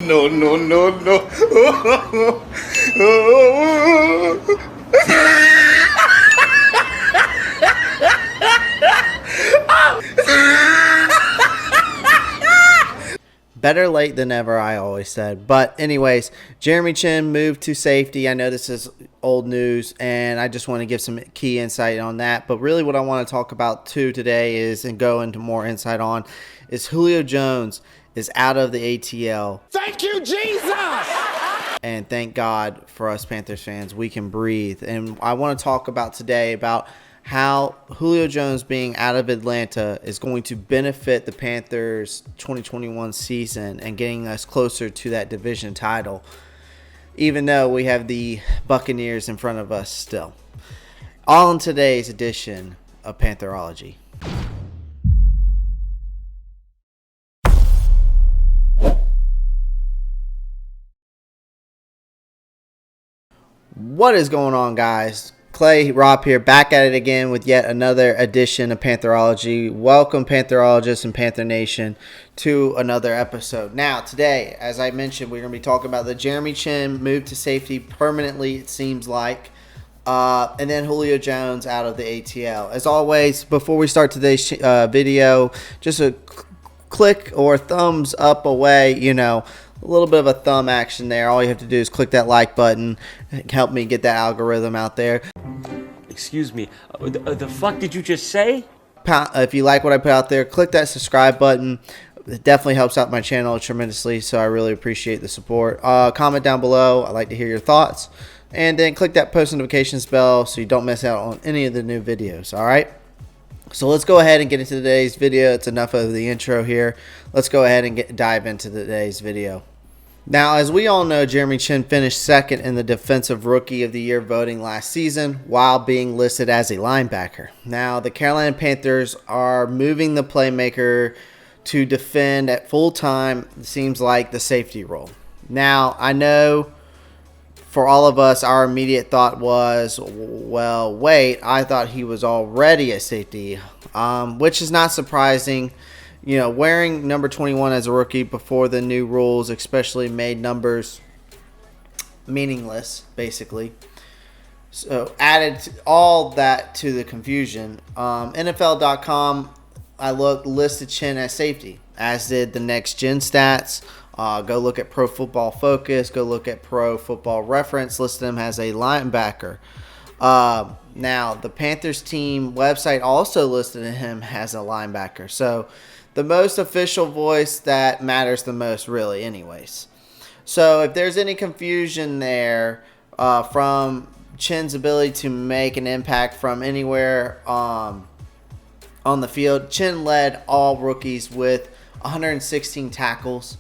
No, no, no, no. Better late than never, I always said. But anyways, Jeremy Chinn moved to safety. I know this is old news, and I just want to give some key insight on that. But really what I want to talk about too today is, and go into more insight on, is Julio Jones is out of the ATL. Thank you, Jesus! And thank God for us Panthers fans, we can breathe. And I want to talk about today about how Julio Jones being out of Atlanta is going to benefit the Panthers' 2021 season and getting us closer to that division title, even though we have the Buccaneers in front of us still. All in today's edition of Pantherology. What is going on, guys? Clay, Ropp here, back at it again with yet another edition of Pantherology. Welcome, Pantherologists and Panther Nation, to another episode. Now, today, as I mentioned, we're going to be talking about the Jeremy Chinn move to safety permanently, it seems like, and then Julio Jones out of the ATL. As always, before we start today's video, just a click or thumbs up away, a little bit of a thumb action there. All you have to do is click that like button. Help me get that algorithm out there. Excuse me, the fuck did you just say? If you like what I put out there, click that subscribe button. It definitely helps out my channel tremendously, so I really appreciate the support. Comment down below. I'd like to hear your thoughts. And then click that post notifications bell so you don't miss out on any of the new videos, all right? So let's go ahead and get into today's video. It's enough of the intro here. Let's go ahead and dive into today's video. Now, as we all know, Jeremy Chinn finished second in the Defensive Rookie of the Year voting last season while being listed as a linebacker. Now, the Carolina Panthers are moving the playmaker to defend at full time, it seems like, the safety role. Now, I know for all of us, our immediate thought was, well, wait, I thought he was already a safety, which is not surprising. Wearing number 21 as a rookie before the new rules especially made numbers meaningless, basically. So added all that to the confusion. NFL.com, listed Chinn as safety, as did the Next Gen Stats. Go look at Pro Football Focus. Go look at Pro Football Reference. Listed him as a linebacker. Now, the Panthers team website also listed him as a linebacker. So, the most official voice that matters the most, really, anyways. So, if there's any confusion there from Chinn's ability to make an impact from anywhere on the field, Chinn led all rookies with 116 tackles.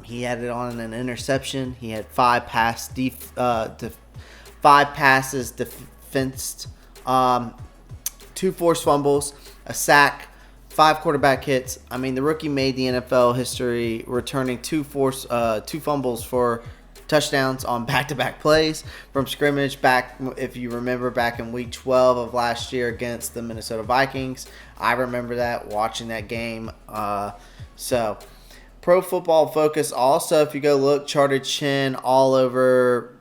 He had it on an interception. He had 5 passes defensed, 2 forced fumbles, a sack, 5 quarterback hits. I mean, the rookie made the NFL history, returning 2 fumbles for touchdowns on back-to-back plays from scrimmage back, if you remember, back in week 12 of last year against the Minnesota Vikings. I remember that, watching that game. So Pro Football Focus also, if you go look, charted Chinn all over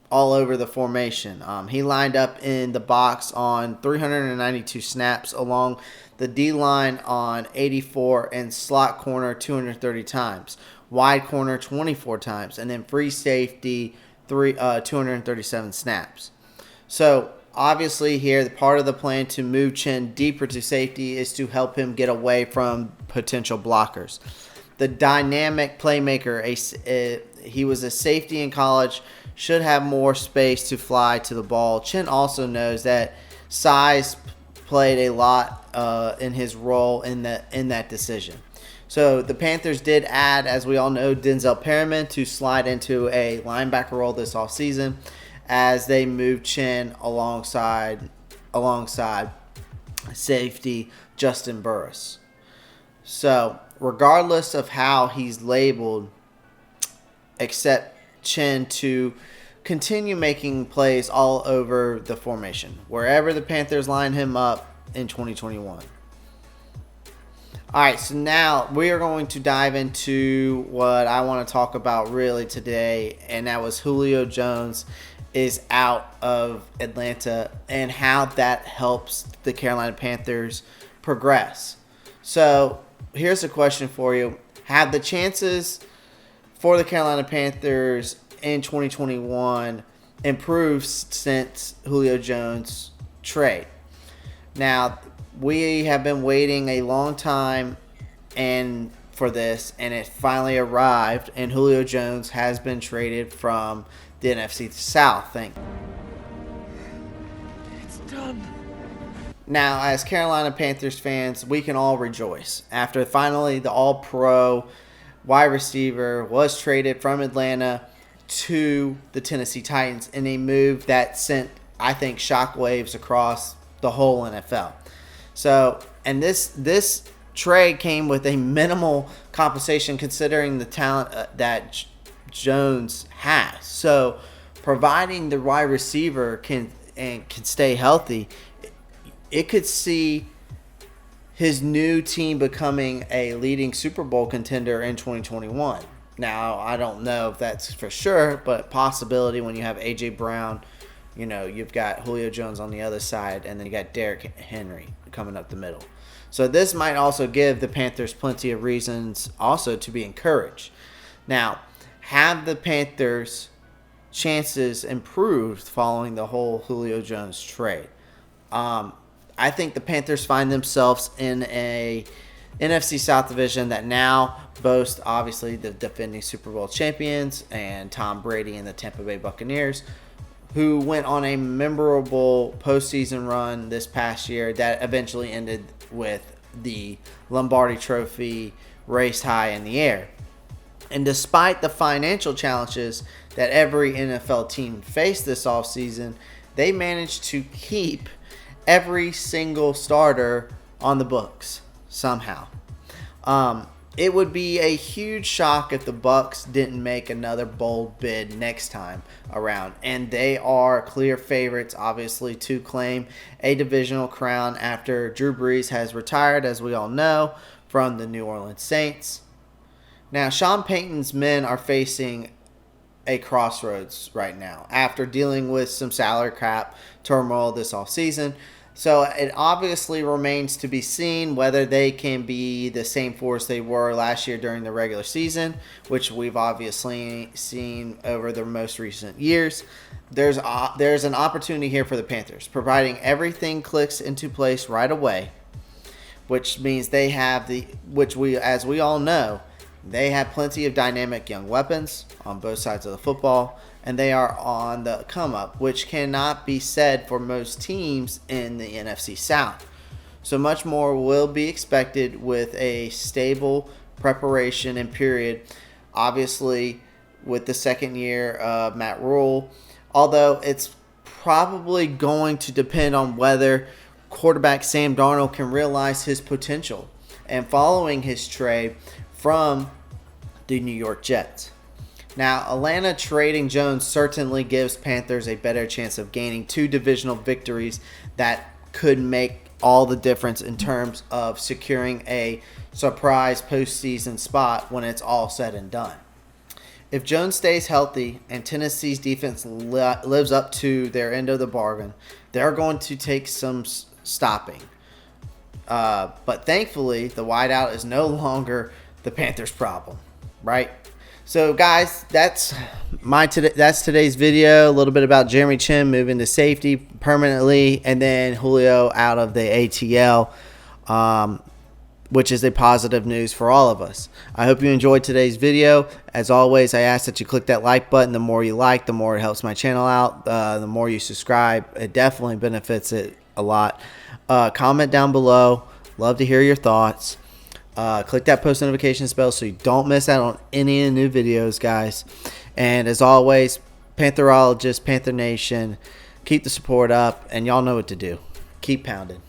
the formation. He lined up in the box on 392 snaps, along the D-line on 84, and slot corner 230 times, wide corner 24 times, and then free safety 237 snaps. So obviously here, the part of the plan to move Chinn deeper to safety is to help him get away from potential blockers. The dynamic playmaker, he was a safety in college, should have more space to fly to the ball. Chinn also knows that size played a lot in his role in that decision. So the Panthers did add, as we all know, Denzel Perryman to slide into a linebacker role this offseason as they moved Chinn alongside safety Justin Burris. So regardless of how he's labeled, expect Chinn to continue making plays all over the formation, wherever the Panthers line him up in 2021. All right, so now we are going to dive into what I want to talk about really today, and that was Julio Jones is out of Atlanta and how that helps the Carolina Panthers progress. So here's a question for you. Have the chances for the Carolina Panthers in 2021 improved since Julio Jones trade? Now, we have been waiting a long time for this, and it finally arrived, and Julio Jones has been traded from the NFC South. It's done. Now, as Carolina Panthers fans, we can all rejoice after finally the All-Pro wide receiver was traded from Atlanta to the Tennessee Titans in a move that sent, I think, shockwaves across the whole NFL. So, and this trade came with a minimal compensation considering the talent that Jones has. So, providing the wide receiver can stay healthy, it could see his new team becoming a leading Super Bowl contender in 2021. Now, I don't know if that's for sure, but possibility when you have A.J. Brown, you know, you've got Julio Jones on the other side, and then you got Derrick Henry coming up the middle. So this might also give the Panthers plenty of reasons also to be encouraged. Now, have the Panthers' chances improved following the whole Julio Jones trade? I think the Panthers find themselves in a NFC South division that now boasts, obviously, the defending Super Bowl champions and Tom Brady and the Tampa Bay Buccaneers, who went on a memorable postseason run this past year that eventually ended with the Lombardi Trophy raised high in the air. And despite the financial challenges that every NFL team faced this offseason, they managed to keep every single starter on the books somehow. It would be a huge shock if the Bucs didn't make another bold bid next time around, and they are clear favorites, obviously, to claim a divisional crown after Drew Brees has retired, as we all know, from the New Orleans Saints. Now, Sean Payton's men are facing a crossroads right now after dealing with some salary cap turmoil this offseason. So it obviously remains to be seen whether they can be the same force they were last year during the regular season, which we've obviously seen over the most recent years. There's an opportunity here for the Panthers, providing everything clicks into place right away, which means they have as we all know, they have plenty of dynamic young weapons on both sides of the football, and they are on the come up, which cannot be said for most teams in the NFC South. So much more will be expected with a stable preparation and period, obviously with the second year of Matt Rule, although it's probably going to depend on whether quarterback Sam Darnold can realize his potential and following his trade from the New York Jets. Now, Atlanta trading Jones certainly gives Panthers a better chance of gaining 2 divisional victories that could make all the difference in terms of securing a surprise postseason spot when it's all said and done. If Jones stays healthy and Tennessee's defense lives up to their end of the bargain, they're going to take some stopping. But thankfully, the wideout is no longer the Panthers' problem, right? So, guys, that's today's video. A little bit about Jeremy Chinn moving to safety permanently, and then Julio out of the ATL, which is a positive news for all of us. I hope you enjoyed today's video. As always, I ask that you click that like button. The more you like, the more it helps my channel out. The more you subscribe, it definitely benefits it a lot. Comment down below. Love to hear your thoughts. Click that post notifications bell so you don't miss out on any of the new videos, guys. And as always, Pantherologist, Panther Nation, keep the support up, and y'all know what to do. Keep pounding.